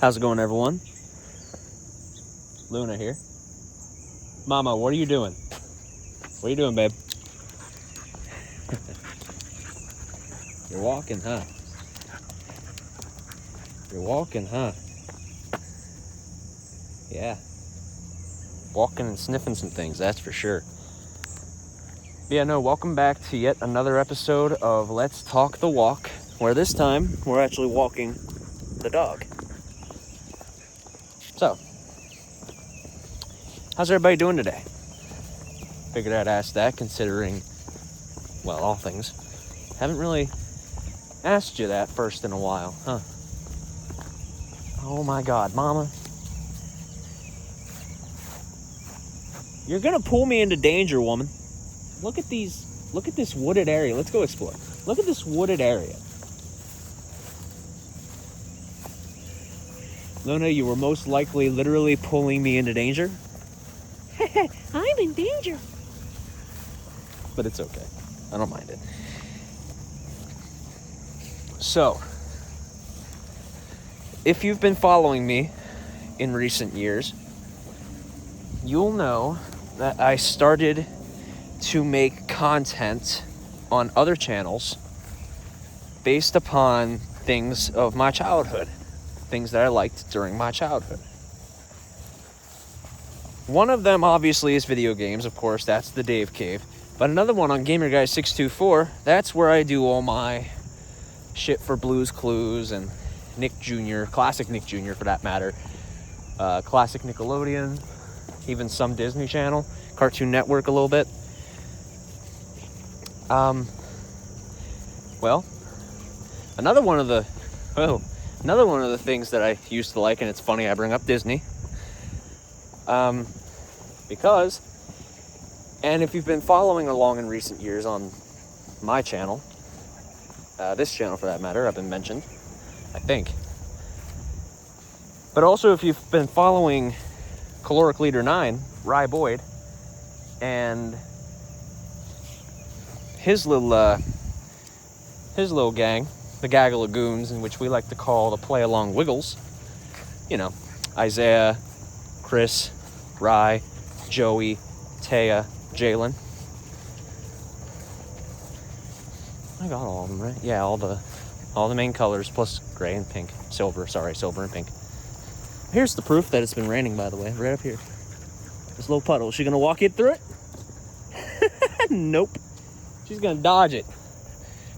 How's it going, everyone? Luna here. Mama, what are you doing? What are you doing, babe? You're walking, huh? You're walking, huh? Yeah. Walking and sniffing some things, that's for sure. Yeah, no, welcome back to yet another episode of Let's Talk the Walk, where this time we're actually walking the dog. So, how's everybody doing today? Figured I'd ask that, considering, well, all things. Haven't really asked you that first in a while, huh? Oh my God, Mama. You're gonna pull me into danger, woman. Look at this wooded area. Let's go explore. Look at this wooded area. Luna, you were most likely literally pulling me into danger. I'm in danger. But it's okay. I don't mind it. So, if you've been following me in recent years, you'll know that I started to make content on other channels based upon things of my childhood, things that I liked during my childhood. One of them obviously is video games, of course, that's the Dave Cave. But another one on GamerGuy624, that's where I do all my shit for Blue's Clues and Nick Jr., classic Nick Jr. for that matter, classic Nickelodeon, even some Disney Channel, Cartoon Network a little bit. Well, another one of the things that I used to like, and it's funny I bring up Disney, because, and if you've been following along in recent years on my channel, this channel for that matter, I've been mentioned, I think. But also if you've been following Caloric Leader 9, Rye Boyd, and his little gang, the gaggle of goons, in which we like to call the Play Along Wiggles. You know, Isaiah, Chris, Rye, Joey, Taya, Jalen. I got all of them, right? Yeah, all the main colors, plus gray and pink. Silver and pink. Here's the proof that it's been raining, by the way, right up here. This little puddle. Is she gonna walk it through it? Nope. She's gonna dodge it.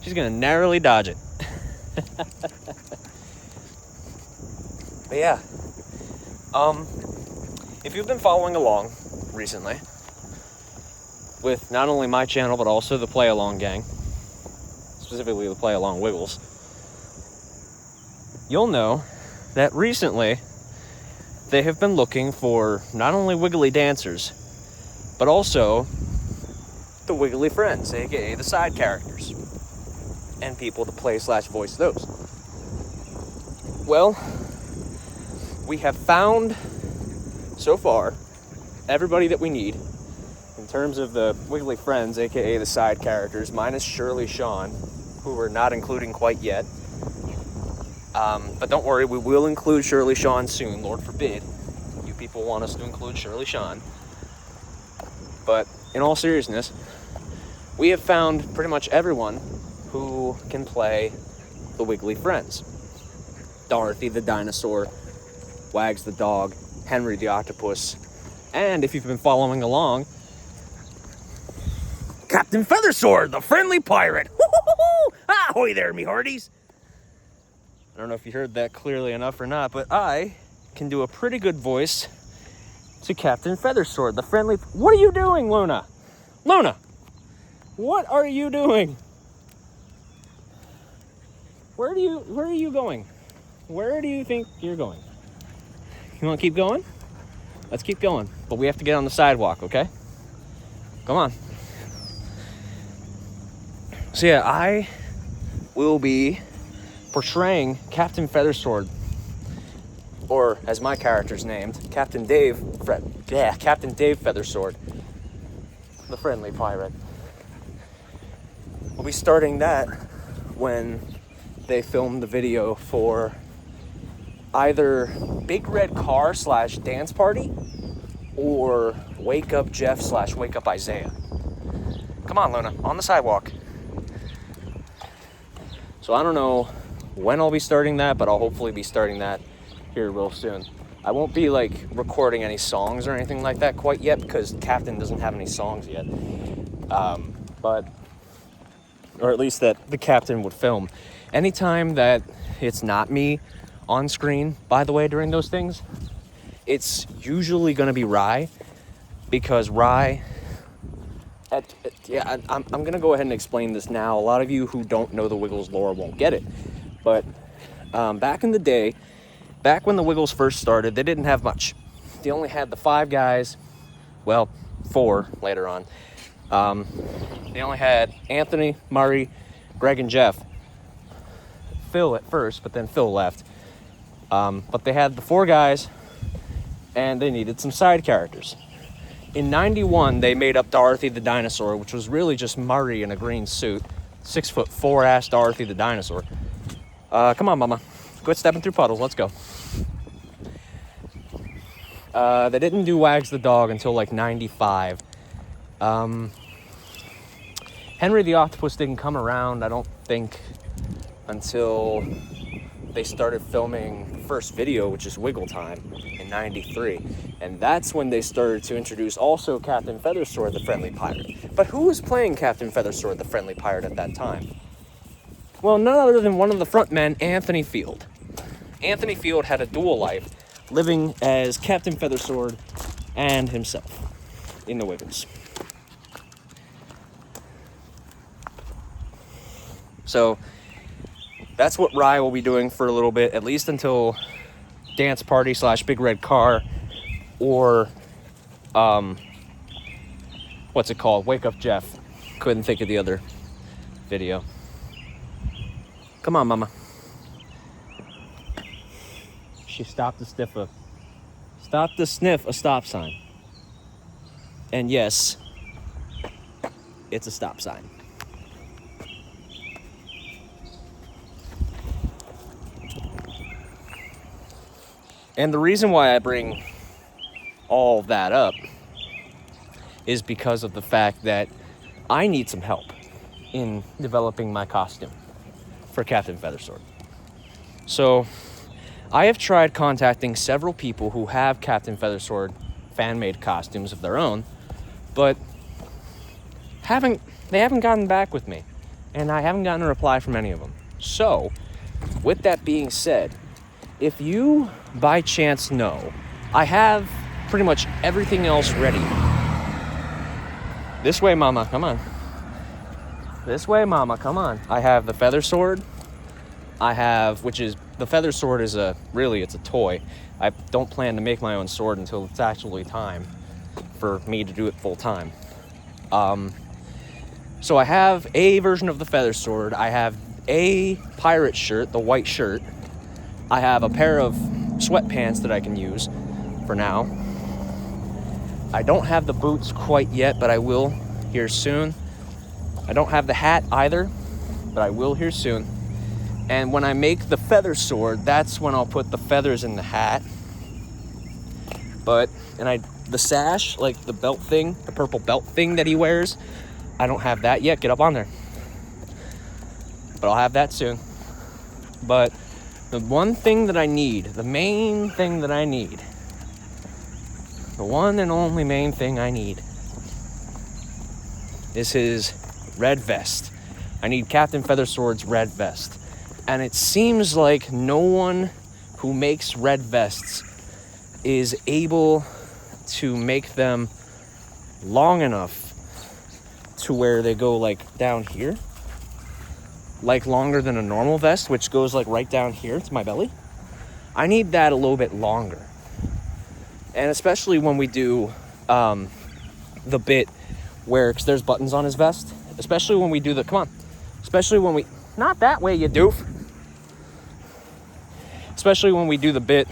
She's gonna narrowly dodge it. But yeah. If you've been following along recently with not only my channel, but also the Play Along gang, specifically the Play Along Wiggles, you'll know that recently they have been looking for not only wiggly dancers, but also the wiggly friends, aka the side characters, and people to play/voice those. Well, we have found so far everybody that we need in terms of the wiggly friends, aka the side characters, minus Shirley Shawn, who we're not including quite yet. But don't worry, we will include Shirley Shawn soon, Lord forbid. You people want us to include Shirley Shawn. But in all seriousness, we have found pretty much everyone who can play the wiggly friends. Dorothy the dinosaur, Wags the dog, Henry the octopus, and if you've been following along, Captain Feathersword, the friendly pirate. Ahoy there, me hearties. I don't know if you heard that clearly enough or not, but I can do a pretty good voice to Captain Feathersword, the friendly... What are you doing, Luna? Luna! What are you doing? Where are you going? Where do you think you're going? You want to keep going? Let's keep going. But we have to get on the sidewalk, okay? Come on. So yeah, I will be portraying Captain Feathersword, or as my character's named, Captain Dave Feathersword, the friendly pirate. We'll be starting that when they film the video for either Big Red Car / Dance Party or Wake Up Jeff / Wake Up Isaiah. Come on, Luna, on the sidewalk. So I don't know when I'll be starting that, but I'll hopefully be starting that here real soon. I won't be like recording any songs or anything like that quite yet because Captain doesn't have any songs yet. Or at least that the Captain would film. Anytime that it's not me on screen, by the way, during those things, it's usually going to be Rye, because Rye, I'm going to go ahead and explain this now. A lot of you who don't know the Wiggles lore won't get it. But back in the day, back when the Wiggles first started, they didn't have much. They only had the 5 guys, well, 4 later on. They only had Anthony, Murray, Greg, and Jeff. Phil at first, but then Phil left. But they had the 4 guys, and they needed some side characters. In 91, they made up Dorothy the Dinosaur, which was really just Murray in a green suit. 6'4" ass Dorothy the Dinosaur. Come on, Mama. Quit stepping through puddles. Let's go. They didn't do Wags the Dog until like 95. Henry the Octopus didn't come around, I don't think, until they started filming the first video, which is Wiggle Time, in 93. And that's when they started to introduce also Captain Feathersword, the Friendly Pirate. But who was playing Captain Feathersword, the Friendly Pirate, at that time? Well, none other than one of the front men, Anthony Field. Anthony Field had a dual life, living as Captain Feathersword and himself in the Wiggles. So that's what Rye will be doing for a little bit, at least until Dance Party / Big Red Car, or what's it called? Wake Up Jeff. Couldn't think of the other video. Come on, Mama. She stopped to sniff a stop sign. And yes, it's a stop sign. And the reason why I bring all that up is because of the fact that I need some help in developing my costume for Captain Feathersword. So I have tried contacting several people who have Captain Feathersword fan-made costumes of their own, but they haven't gotten back with me, and I haven't gotten a reply from any of them. So, with that being said, if you by chance know, I have pretty much everything else ready. This way, Mama, come on. This way, Mama, come on. I have the Feather Sword. The Feather Sword is it's a toy. I don't plan to make my own sword until it's actually time for me to do it full time. So I have a version of the Feather Sword. I have a pirate shirt, the white shirt. I have a pair of sweatpants that I can use for now. I don't have the boots quite yet, but I will here soon. I don't have the hat either, but I will here soon. And when I make the Feather Sword, that's when I'll put the feathers in the hat. The sash, like the belt thing, the purple belt thing that he wears, I don't have that yet. Get up on there. But I'll have that soon. But the one thing that I need, the main thing that I need, the one and only main thing I need is his red vest. I need Captain Feathersword's red vest. And it seems like no one who makes red vests is able to make them long enough to where they go like down here. Like longer than a normal vest, which goes like right down here to my belly. I need that a little bit longer. And especially when we do the bit where, because there's buttons on his vest. Especially when we do not that way, you doof. Especially when we do the bit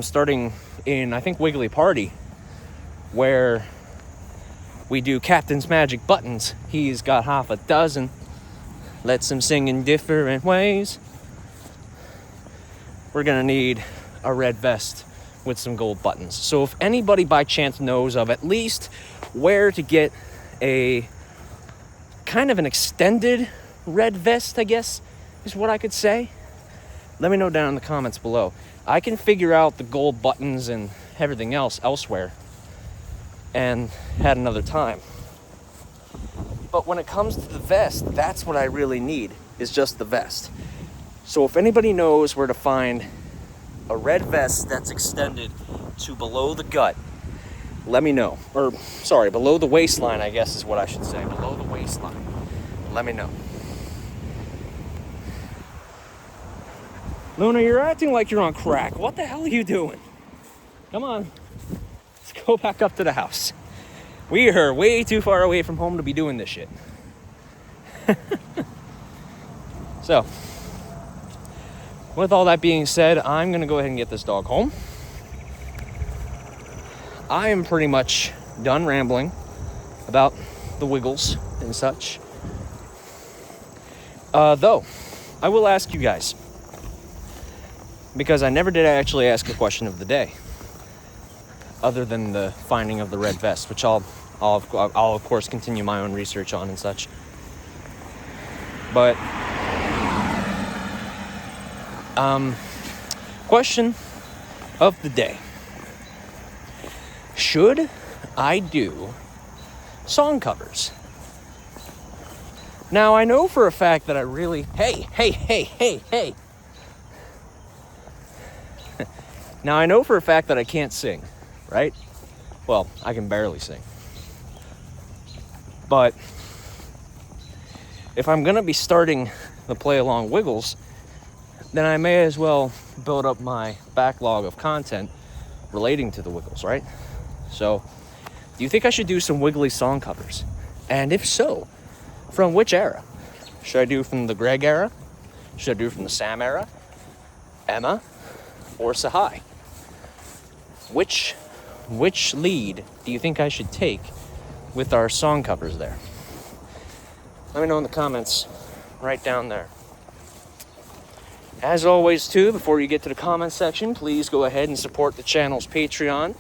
starting in, I think, Wiggly Party, where we do Captain's Magic Buttons. He's got half a dozen. Lets him sing in different ways. we're gonna need a red vest with some gold buttons. So if anybody by chance knows of at least where to get a kind of an extended red vest, I guess is what I could say, let me know down in the comments below. I can figure out the gold buttons and everything else elsewhere and at another time. But when it comes to the vest, that's what I really need, is just the vest. So if anybody knows where to find a red vest that's extended to below the gut, let me know. Or, sorry, below the waistline, I guess is what I should say. Below the waistline. Let me know. Luna, you're acting like you're on crack. What the hell are you doing? Come on. Let's go back up to the house. We are way too far away from home to be doing this shit. So, with all that being said, I'm going to go ahead and get this dog home. I am pretty much done rambling about the Wiggles and such. Though, I will ask you guys, because I never did actually ask a question of the day, other than the finding of the red vest, which I'll of course continue my own research on and such. But question of the day: should I do song covers? Now I know for a fact that I really hey. Now I know for a fact that I can't sing, right? Well, I can barely sing. But if I'm gonna be starting the play along Wiggles, then I may as well build up my backlog of content relating to the Wiggles, right? So, do you think I should do some Wiggly song covers? And if so, from which era? Should I do from the Greg era? Should I do from the Sam era? Emma? Or Sahai? Which lead do you think I should take with our song covers there? Let me know in the comments right down there. As always, too, before you get to the comment section, please go ahead and support the channel's Patreon.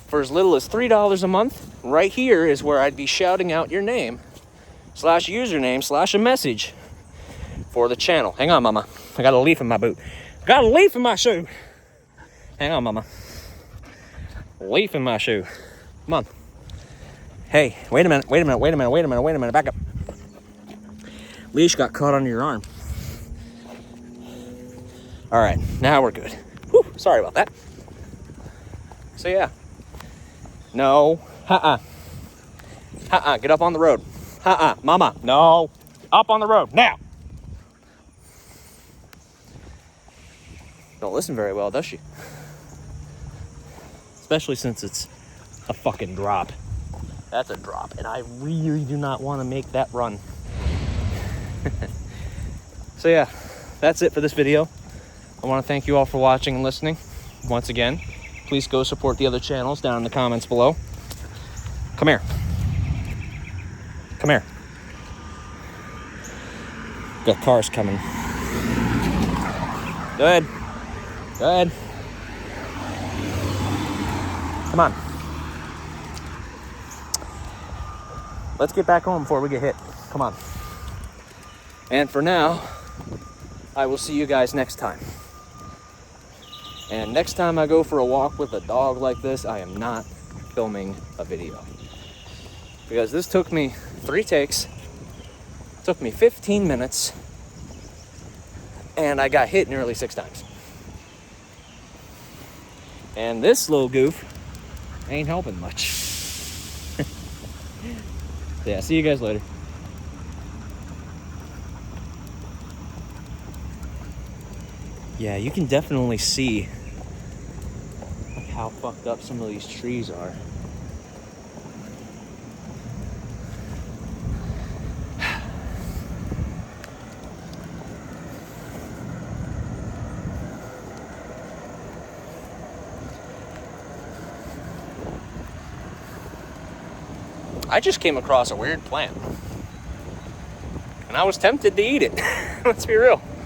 For as little as $3 a month, right here is where I'd be shouting out your name, /username, /a message for the channel. Hang on, Mama. I got a leaf in my boot. Got a leaf in my shoe. Hang on, Mama. Leaf in my shoe. Come on. Hey, wait a minute. Back up. Leash got caught under your arm. All right, now we're good. Whew, sorry about that. So yeah. No. Get up on the road. Mama. No. Up on the road. Now. Don't listen very well, does she? Especially since it's a fucking drop. That's a drop, and I really do not want to make that run. So yeah, that's it for this video. I want to thank you all for watching and listening. Once again, please go support the other channels down in the comments below. Come here. Come here. Got cars coming. Good. Good. Come on. Let's get back home before we get hit. Come on. And for now, I will see you guys next time. And next time I go for a walk with a dog like this, I am not filming a video. Because this took me 3 takes, took me 15 minutes, and I got hit nearly 6 times. And this little goof ain't helping much. So yeah, see you guys later. Yeah, you can definitely see how fucked up some of these trees are. I just came across a weird plant, and I was tempted to eat it. Let's be real.